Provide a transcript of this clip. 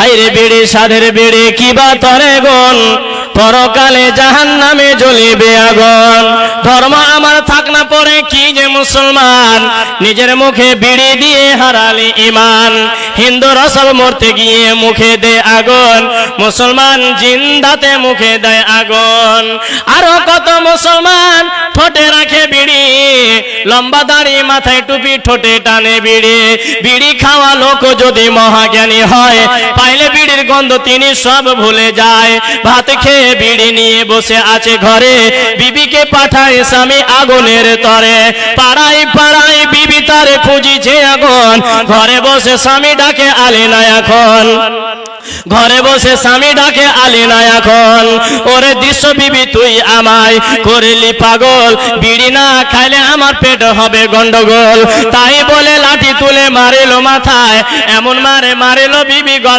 হায়রে বিড়ি সাধের বিড়ি কিবা তরে গুণ, পরকালে জাহান্নামে জ্বলিবে আগুন। ধর্ম আমার থাক না পরে কি যে মুসলমান, নিজের মুখে বিড়ি দিয়ে হারালে ইমান। হিন্দু রসল মরতে গিয়ে মুখে দে আগুন, মুসলমান জিন্দাতে মুখে দেয় আগুন। আরো কত মুসলমান ঠোঁটে রাখে বিড়ি, লম্বা দাড়ি মাথায় টুপি ঠোঁটে টানে বিড়ি। বিড়ি খাওয়া লোক যদি মহাজ্ঞানী হয়, পাইলে বিড়ির গন্ধ তিনি সব ভুলে যায়। ভাত খেয়ে বিড়ি নিয়ে বসে আছে ঘরে, বিবিকে পাঠায় স্বামী আগুনের তরে। পাড়ায় পাড়ায় বিবি তারে খুঁজিছে আগুন, ঘরে বসে স্বামী ডাকে আলে না এখন। ঘরে বসে স্বামী ডাকে আলে না এখন। ওরে দৃশ্য বিবি তুই আমায় করলি পাগল, বিড়ি না খাইলে আমার পেট হবে গন্ডগোল। তাই বলে লাঠি তুলে মারিল মাথায়, এমন মারে মারিল বিবি গলা